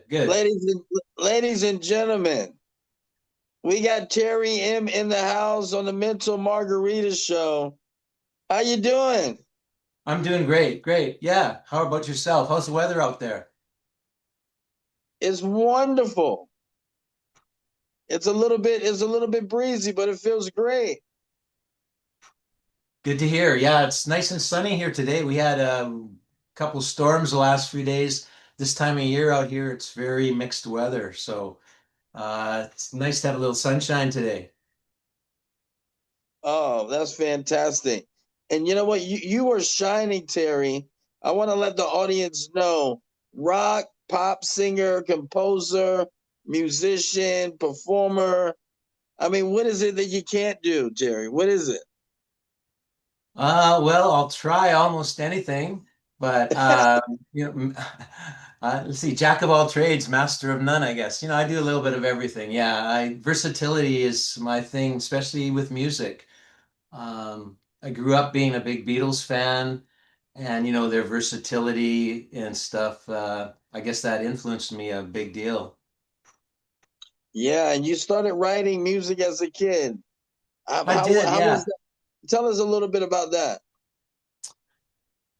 good. Ladies and ladies and gentlemen, we got Terry M in the house on the Mental Margarita Show. How you doing? I'm doing great, great. Yeah. How about yourself? How's the weather out there? It's wonderful. It's a little bit breezy, but it feels great. Good to hear. Yeah, it's nice and sunny here today. We had a couple storms the last few days. This time of year out here, it's very mixed weather. So it's nice to have a little sunshine today. Oh, that's fantastic. And you know what? You are shining, Terry. I want to let the audience know rock, pop singer, composer, musician, performer. I mean, what is it that you can't do, Terry? What is it? Well, I'll try almost anything, but let's see, jack of all trades, master of none, I guess. I do a little bit of everything. Yeah, versatility is my thing, especially with music. I grew up being a big Beatles fan, and their versatility and stuff. I guess that influenced me a big deal. Yeah, and you started writing music as a kid. I did, How was yeah. that? Tell us a little bit about that.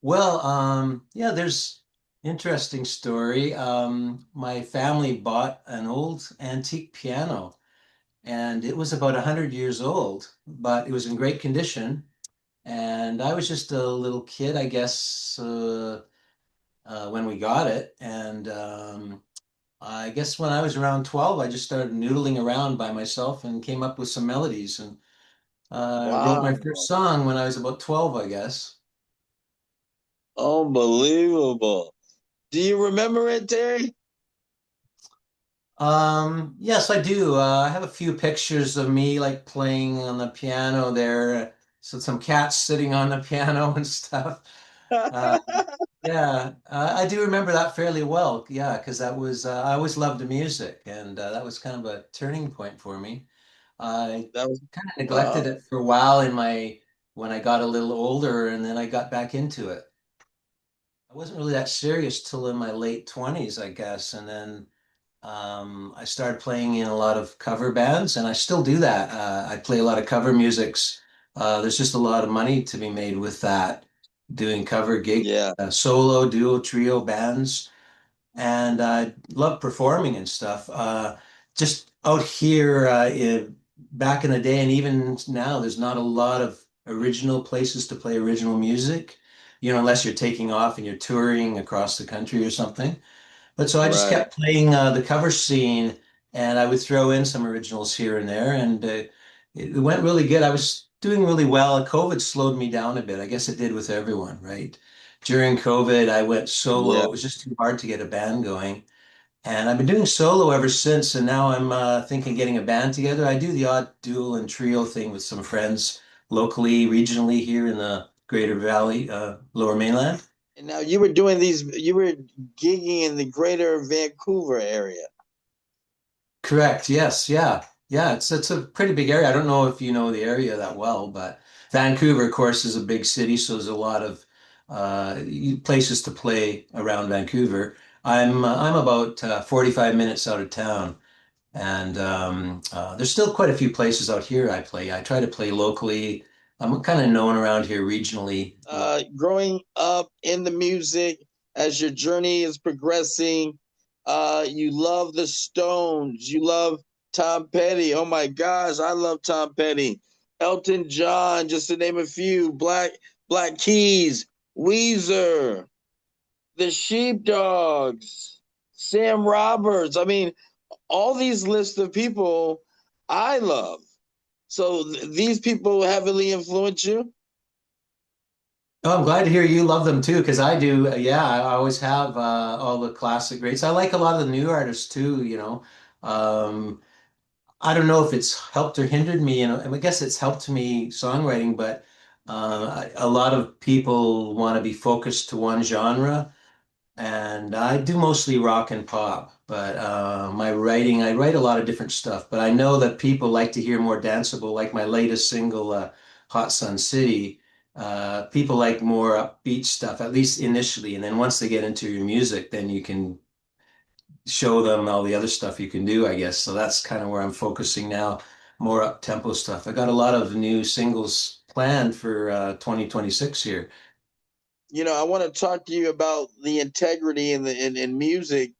Well, yeah, there's interesting story. My family bought an old antique piano, and it was about 100 years old, but it was in great condition. And I was just a little kid, I guess, when we got it. And I guess when I was around 12, I just started noodling around by myself and came up with some melodies and wrote my Wow, first song when I was about 12, I guess. unbelievable. Do you remember it, Terry? Yes, I do. I have a few pictures of me like playing on the piano there. So some cats sitting on the piano and stuff. Uh, yeah, I do remember that fairly well. Yeah, because I always loved the music, and that was kind of a turning point for me. I That was kind of neglected wow. it for a while when I got a little older, and then I got back into it. I wasn't really that serious till in my late 20s, I guess, and then I started playing in a lot of cover bands, and I still do that. I play a lot of cover musics. There's just a lot of money to be made with that, doing cover gigs, Yeah, solo, duo, trio bands, and I love performing and stuff. Just out here, back in the day, and even now, there's not a lot of original places to play original music, unless you're taking off and you're touring across the country or something. But so I just right. kept playing the cover scene, and I would throw in some originals here and there, and it went really good. I was doing really well. COVID slowed me down a bit. I guess it did with everyone, right? During COVID, I went solo. Yeah. It was just too hard to get a band going, and I've been doing solo ever since. And now I'm thinking getting a band together. I do the odd dual and trio thing with some friends locally, regionally here in the Greater Valley, Lower Mainland. And now you were gigging in the greater Vancouver area. Correct. Yes. Yeah. Yeah. It's a pretty big area. I don't know if you know the area that well, but Vancouver, of course, is a big city, so there's a lot of places to play around Vancouver. I'm about 45 minutes out of town, and there's still quite a few places out here I play. I try to play locally. I'm kind of known around here regionally. Growing up in the music as your journey is progressing, you love the Stones, you love Tom Petty. Oh my gosh, I love Tom Petty. Elton John, just to name a few. Black Keys, Weezer, the Sheepdogs, Sam Roberts. I mean, all these lists of people I love. So these people heavily influence you. Oh, I'm glad to hear you love them too, because I do. Yeah, I always have all the classic greats. I like a lot of the new artists too. Um, I don't know if it's helped or hindered me, I guess it's helped me songwriting, but a lot of people want to be focused to one genre, and I do mostly rock and pop. But my writing, I write a lot of different stuff, but I know that people like to hear more danceable, like my latest single, Hot Sun City. People like more upbeat stuff, at least initially, and then once they get into your music, then you can show them all the other stuff you can do, I guess. So that's kind of where I'm focusing now, more up-tempo stuff. I got a lot of new singles planned for 2026 here. I want to talk to you about the integrity in music.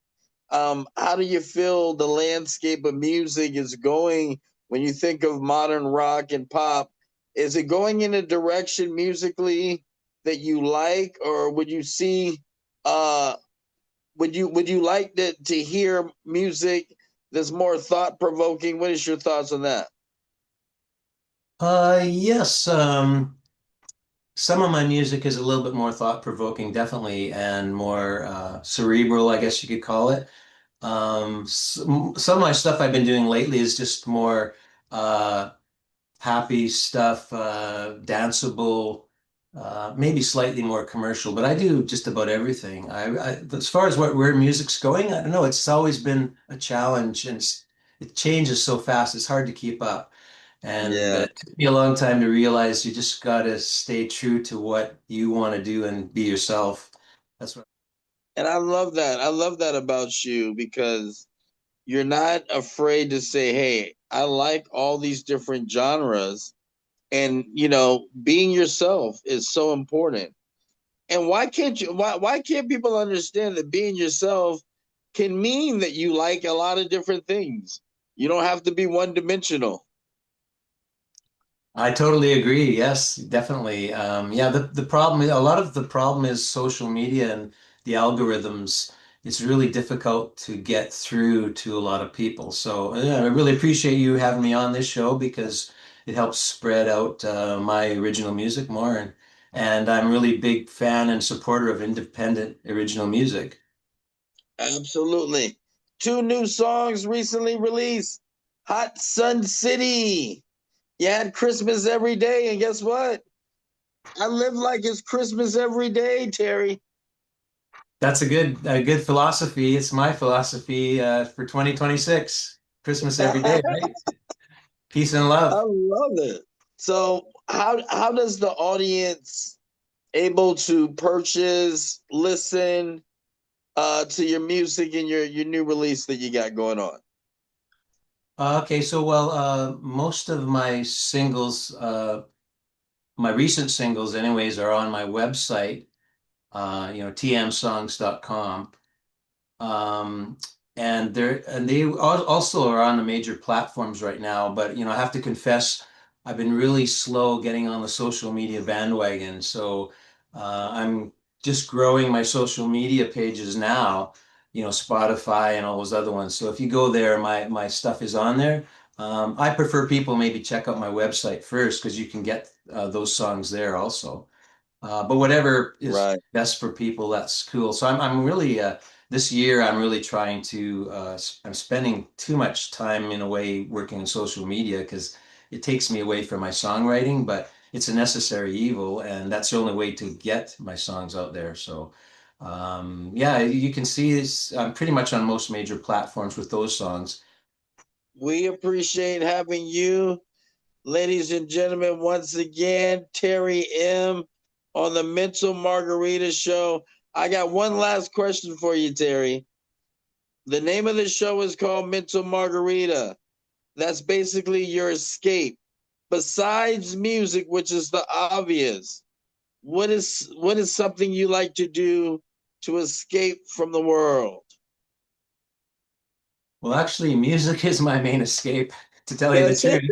How do you feel the landscape of music is going when you think of modern rock and pop? Is it going in a direction musically that you like, or uh would you like to hear music that's more thought provoking? What is your thoughts on that? Yes, some of my music is a little bit more thought-provoking, definitely, and more cerebral, I guess you could call it. Some of my stuff I've been doing lately is just more uh, happy stuff, danceable, maybe slightly more commercial, but I do just about everything. As far as where music's going, I don't know. It's always been a challenge, and it changes so fast. It's hard to keep up. And Yeah. it took me a long time to realize you just got to stay true to what you want to do and be yourself. That's what. And I love that. I love that about you because you're not afraid to say, "Hey, I like all these different genres." And being yourself is so important. And why can't people understand that being yourself can mean that you like a lot of different things? You don't have to be one dimensional. I totally agree. Yes, definitely. Yeah, the problem, a lot of the problem is social media and the algorithms. It's really difficult to get through to a lot of people. So yeah, I really appreciate you having me on this show because it helps spread out my original music more. And I'm really big fan and supporter of independent original music. Absolutely. Two new songs recently released. Hot Sun City. You had Christmas every day, and guess what? I live like it's Christmas every day, Terry. That's a good philosophy. It's my philosophy for 2026. Christmas every day, I right? Peace and love. love it. So how does the audience able to purchase, listen to your music and your new release that you got going on? Okay, so well, most of my singles, my recent singles, anyways, are on my website, tmsongs.com. Um, and they also are on the major platforms right now. But I have to confess, I've been really slow getting on the social media bandwagon. So I'm just growing my social media pages now. Spotify and all those other ones. So if you go there, my stuff is on there. I prefer people maybe check out my website first because you can get those songs there also. But whatever is Right. best for people, that's cool. So I'm really this year I'm really trying to I'm spending too much time in a way working on social media because it takes me away from my songwriting, but it's a necessary evil, and that's the only way to get my songs out there. So yeah, you can see this. I'm pretty much on most major platforms with those songs. We appreciate having you, ladies and gentlemen, once again, Terry M on the Mental Margarita Show. I got one last question for you, Terry. The name of the show is called Mental Margarita. That's basically your escape. Besides music, which is the obvious, what is something you like to do to escape from the world? Well, actually, music is my main escape, to tell you the That's it. truth.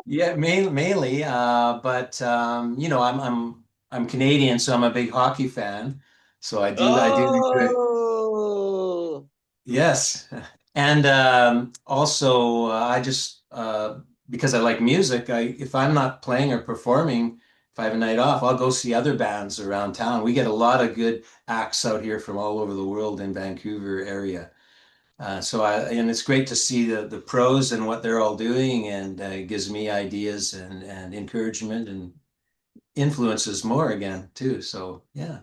Yeah, mainly. But I'm Canadian, so I'm a big hockey fan. So I do enjoy. Oh, Yes, and also I just because I like music, if I'm not playing or performing, if I have a night off, I'll go see other bands around town. We get a lot of good acts out here from all over the world in Vancouver area. And it's great to see the pros and what they're all doing, and it gives me ideas and encouragement and influences more again too. So yeah,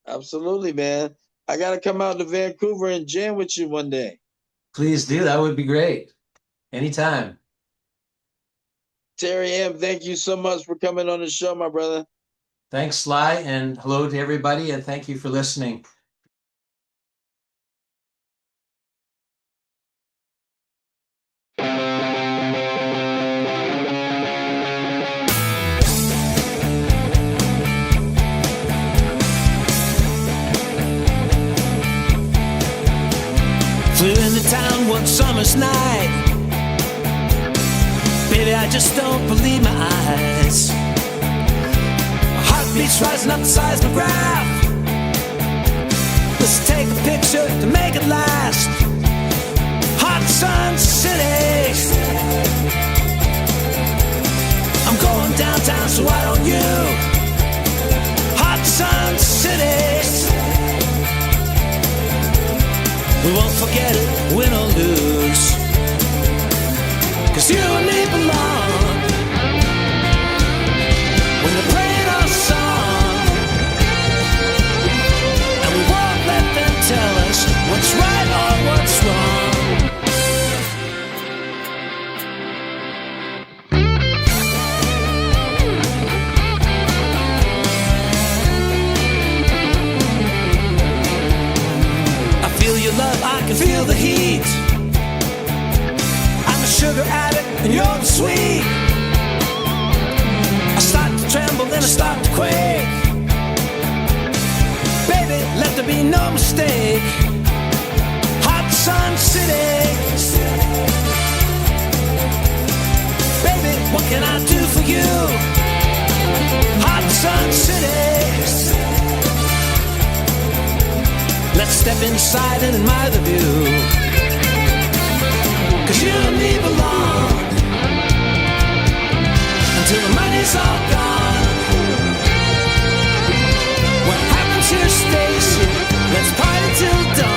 absolutely, man. I got to come out to Vancouver and jam with you one day. please do. That would be great. Anytime. Terry M., thank you so much for coming on the show, my brother. Thanks, Sly, and hello to everybody, and thank you for listening. town one summer's night. Baby, I just don't believe my eyes. My heartbeat's rising up the seismograph. Let's take a picture to make it last. Hot Sun City. I'm going downtown, so why don't you? Hot Sun City. We won't forget it, win or lose. 'Cause you and me belong. When they're playing our song, and we won't let them tell us what's right or what's wrong. I feel your love, I can feel the heat. I'm a sugar addict and you're the sweet. I start to tremble, then I start to quake. Baby, let there be no mistake. Hot Sun City. Baby, what can I do for you? Hot Sun City. Let's step inside and admire the view. 'Cause you and me belong. Until the money's all gone. What happens here stays here. Let's party till dawn.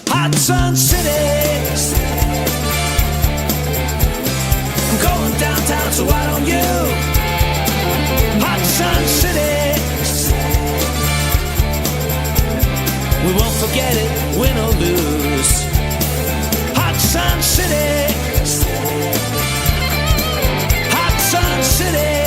Hot Sun City. I'm going downtown, so why don't you? Hot Sun City. We won't forget it, win or lose. Hot Sun City. Hot Sun City.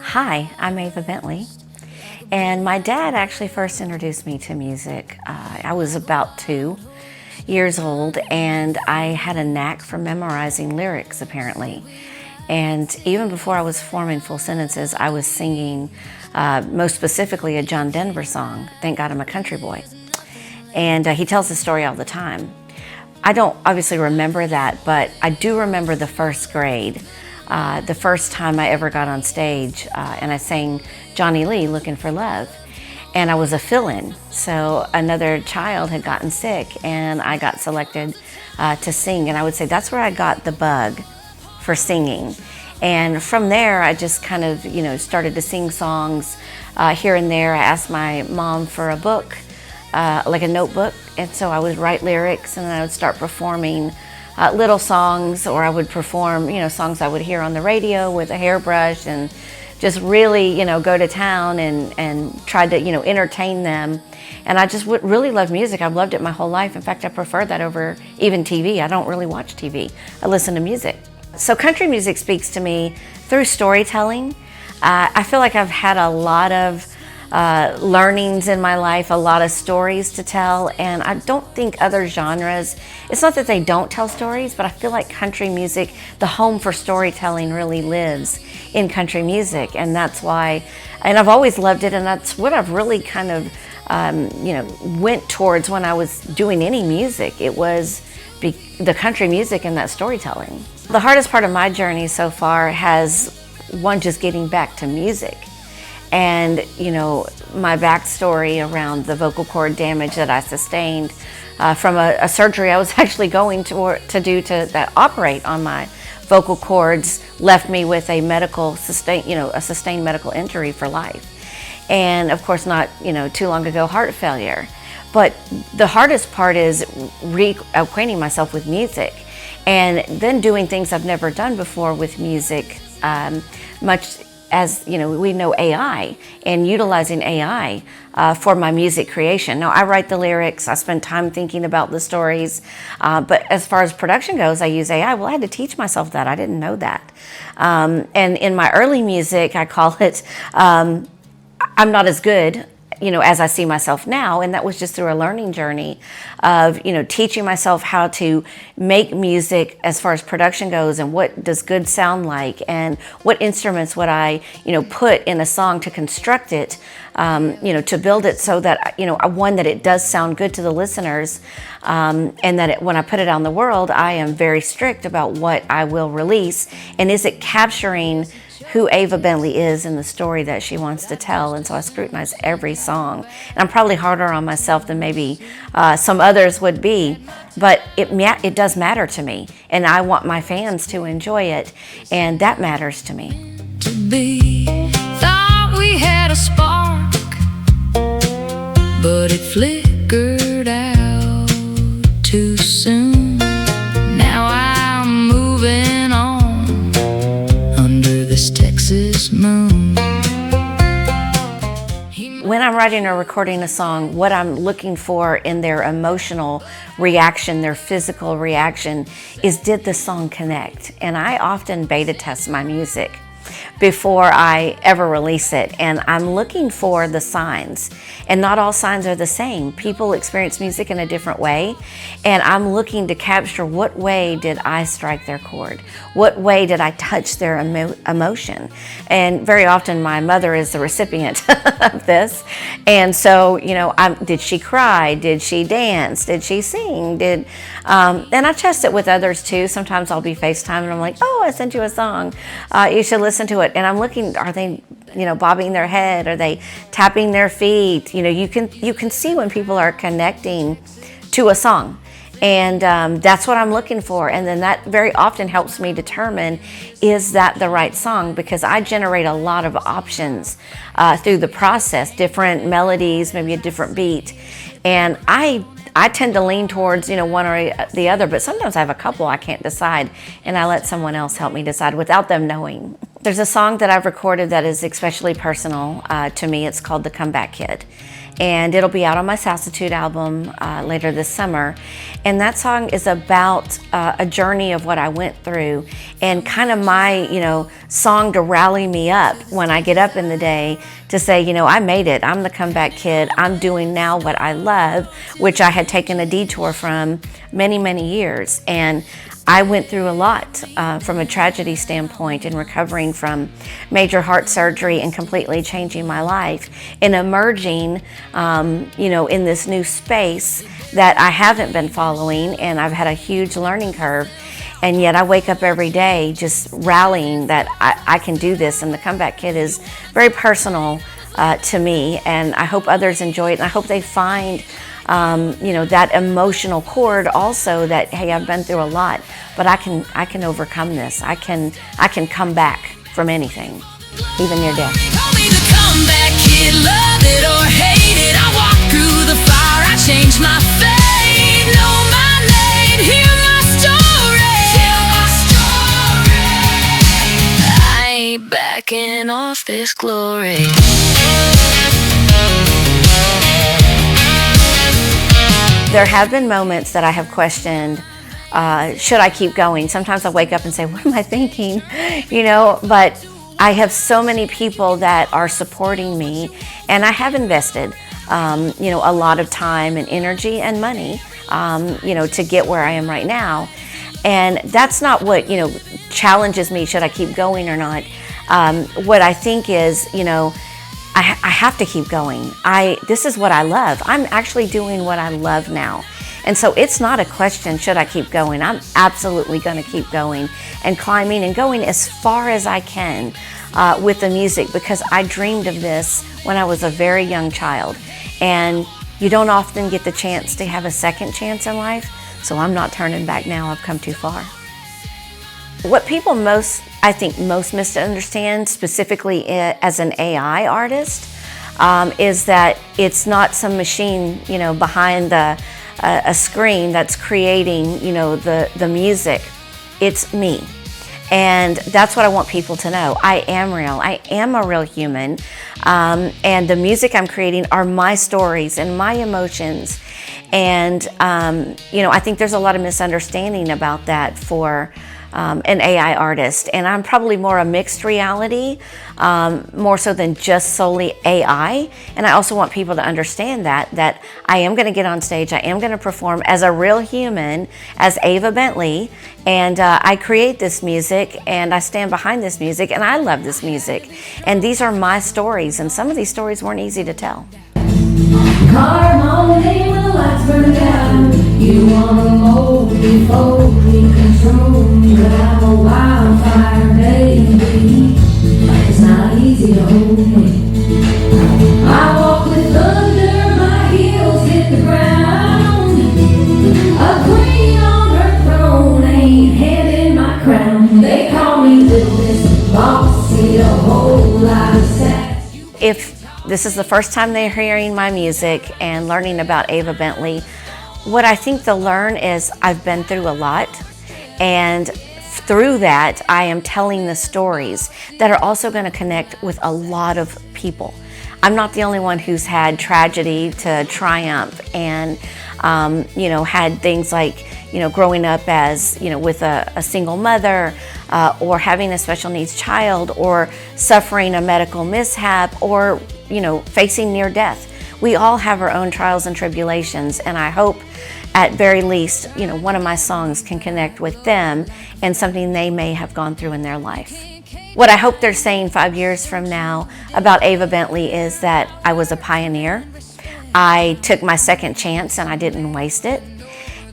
Hi, I'm Ava Bentley, and my dad actually first introduced me to music. I was about 2 years old, and I had a knack for memorizing lyrics, apparently. And even before I was forming full sentences, I was singing, most specifically, a John Denver song, Thank God I'm a Country Boy. And he tells the story all the time. I don't obviously remember that, but I do remember the first grade. The first time I ever got on stage, and I sang Johnny Lee, Looking for Love. And I was a fill-in, so another child had gotten sick, and I got selected to sing. And I would say that's where I got the bug for singing. And from there, I just kind of, started to sing songs here and there. I asked my mom for a book, like a notebook, and so I would write lyrics, and then I would start performing little songs, or I would perform, songs I would hear on the radio with a hairbrush, and just really, go to town and try to, entertain them. And I just really love music. I've loved it my whole life. In fact, I prefer that over even TV. I don't really watch TV. I listen to music. So country music speaks to me through storytelling. I feel like I've had a lot of learnings in my life, a lot of stories to tell, and I don't think other genres, it's not that they don't tell stories, but I feel like country music, the home for storytelling, really lives in country music. And that's why, and I've always loved it, and that's what I've really kind of went towards when I was doing any music. It was the country music and that storytelling. The hardest part of my journey so far has one, just getting back to music. And, my backstory around the vocal cord damage that I sustained from a surgery I was actually going to operate on my vocal cords left me with a sustained medical injury for life. And of course, not, too long ago, heart failure. But the hardest part is reacquainting myself with music and then doing things I've never done before with music, much as, we know AI, and utilizing AI for my music creation. Now, I write the lyrics, I spend time thinking about the stories, but as far as production goes, I use AI. Well, I had to teach myself that. I didn't know that. And in my early music, I call it, I'm not as good as I see myself now. And that was just through a learning journey of, teaching myself how to make music as far as production goes, and what does good sound like, and what instruments would I, put in a song to construct it, to build it so that, one, that it does sound good to the listeners, and that when I put it out in the world, I am very strict about what I will release, and is it capturing who Ava Bentley is in the story that she wants to tell. And so I scrutinize every song. And I'm probably harder on myself than maybe some others would be, but it does matter to me. And I want my fans to enjoy it, and that matters to me. To be, thought we had a spark, but it flickered out too soon. Now I'm moving on under this Texas moon. When I'm writing or recording a song, what I'm looking for in their emotional reaction, their physical reaction, is, did the song connect? And I often beta test my music before I ever release it, and I'm looking for the signs, and not all signs are the same. People experience music in a different way, and I'm looking to capture, what way did I strike their chord? What way did I touch their emotion? And very often my mother is the recipient of this, and so, did she cry? Did she dance? Did she sing? And I test it with others too. Sometimes I'll be FaceTime and I'm like, oh, I sent you a song. You should listen to it. And I'm looking, are they, bobbing their head? Are they tapping their feet? You can see when people are connecting to a song. And that's what I'm looking for. And then that very often helps me determine, is that the right song? Because I generate a lot of options through the process, different melodies, maybe a different beat. And I tend to lean towards, one or the other, but sometimes I have a couple I can't decide, and I let someone else help me decide without them knowing. There's a song that I've recorded that is especially personal to me. It's called The Comeback Kid, and it'll be out on my Sassitude album later this summer. And that song is about a journey of what I went through, and kind of my, song to rally me up when I get up in the day, to say, I made it. I'm the comeback kid. I'm doing now what I love, which I had taken a detour from many, many years. And I went through a lot from a tragedy standpoint, in recovering from major heart surgery and completely changing my life, and emerging, in this new space that I haven't been following, and I've had a huge learning curve. And yet I wake up every day just rallying that I can do this. And The Comeback Kid is very personal to me, and I hope others enjoy it. And I hope they find, that emotional chord also, that, hey, I've been through a lot, but I can overcome this. I can come back from anything, even near death. Call me the comeback kid, love it or hate it. I walked through the fire, I changed my fate. Know my name, hear my story. Tell my story. I ain't backing off this glory. There have been moments that I have questioned, should I keep going? Sometimes I wake up and say, what am I thinking? But I have so many people that are supporting me, and I have invested, a lot of time and energy and money, to get where I am right now. And that's not what, challenges me, should I keep going or not. What I think is, I have to keep going. This is what I love. I'm actually doing what I love now. And so it's not a question, should I keep going? I'm absolutely going to keep going and climbing and going as far as I can with the music, because I dreamed of this when I was a very young child. And you don't often get the chance to have a second chance in life, so I'm not turning back now. I've come too far. What people I think most misunderstand, specifically as an AI artist, is that it's not some machine, behind a screen that's creating, the music. It's me. And that's what I want people to know. I am real. I am a real human. And the music I'm creating are my stories and my emotions. And, I think there's a lot of misunderstanding about that for an AI artist. And I'm probably more a mixed reality, more so than just solely AI. And I also want people to understand that I am going to get on stage, I am going to perform as a real human, as Ava Bentley, and I create this music, and I stand behind this music, and I love this music. And these are my stories, and some of these stories weren't easy to tell. Harmony when the lights burn down. You wanna mold me, fold me, control me, but I'm a wildfire, baby. It's not easy to hold me. I walk with thunder, my heels hit the ground. A queen on her throne ain't handing my crown. They call me Little Miss Bossy, a whole lot of sass. If this is the first time they're hearing my music and learning about Ava Bentley, what I think they'll learn is I've been through a lot, and through that I am telling the stories that are also going to connect with a lot of people. I'm not the only one who's had tragedy to triumph and had things like growing up as with a single mother, or having a special needs child, or suffering a medical mishap, or facing near death. We all have our own trials and tribulations, and I hope at very least one of my songs can connect with them and something they may have gone through in their life. What I hope they're saying 5 years from now about Ava Bentley is that I was a pioneer. I took my second chance and I didn't waste it.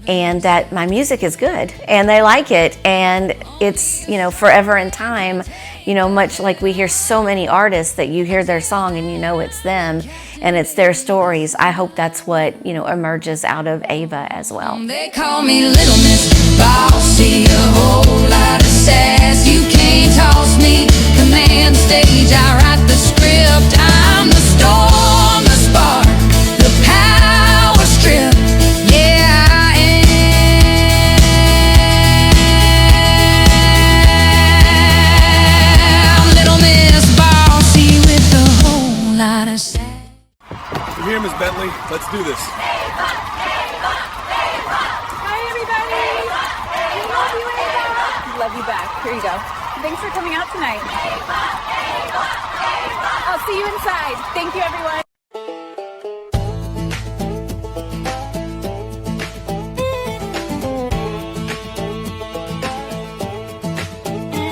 And that my music is good and they like it, and it's forever in time, much like we hear so many artists that you hear their song and it's them and it's their stories. I hope that's what emerges out of Ava as well. They call me Little Miss Bossy, a whole lot of sass. You can't toss me, command stage, I write the script. I'm the storm, the spark, the power strip. Here, Miss Bentley, let's do this. Hi, everybody. We love you, Ava. We love you back. Here you go. Thanks for coming out tonight. I'll see you inside. Thank you, everyone.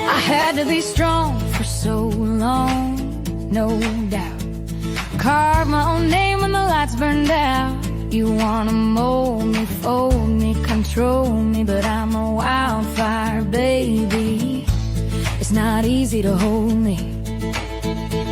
I had to be strong for so long, no doubt. Carve my own name when the lights burned out. You wanna mold me, fold me, control me, but I'm a wildfire, baby. It's not easy to hold me.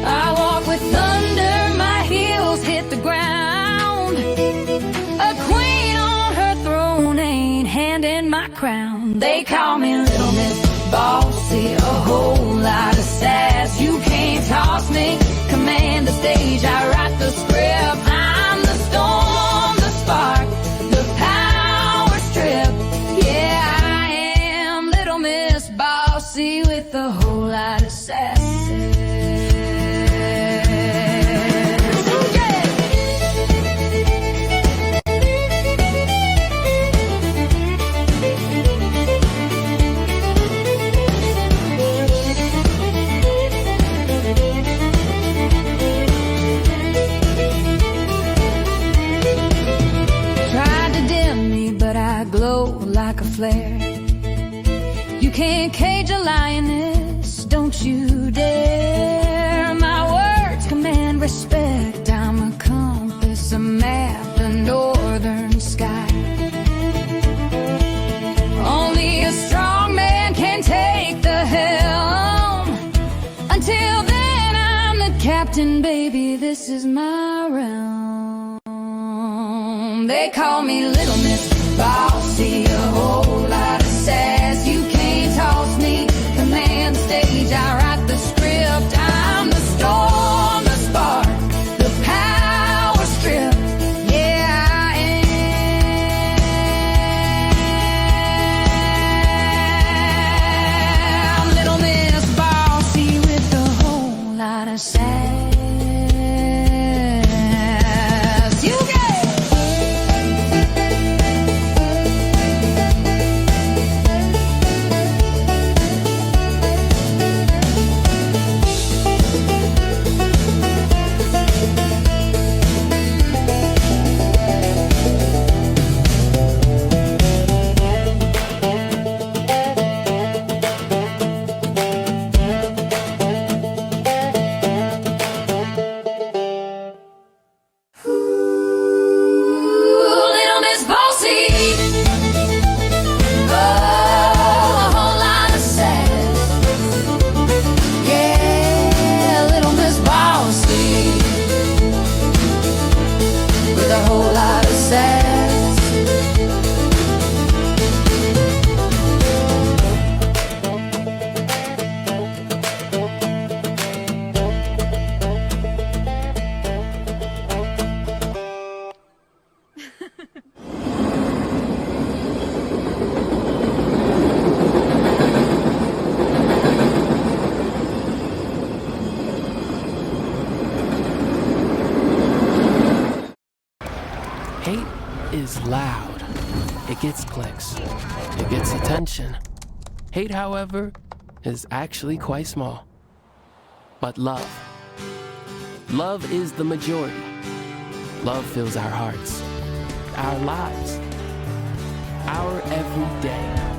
I walk with thunder, my heels hit the ground. A queen on her throne ain't handing my crown. They call me Little Miss Bossy, a whole lot of sass. You can't toss me, command the stage, I write the script. I'm the storm, the spark, the power strip. Yeah, I am Little Miss Bossy with a whole lot of sass. Like a flare, you can't cage a lioness, don't you dare. My words command respect. is my realm. They call me Little Miss Bossy, a whole lot of sass. You can't toss me, command the stage, I write the script. I'm the storm, the spark, the power strip. Yeah, I am Little Miss Bossy with a whole lot of sass. You get Little Miss Bossy. Oh, a whole lot of sass. Yeah, Little Miss Bossy with a whole lot of sass. Hate is loud. It gets clicks. It gets attention. Hate, however, is actually quite small. But love. Love is the majority. Love fills our hearts, our lives, our everyday.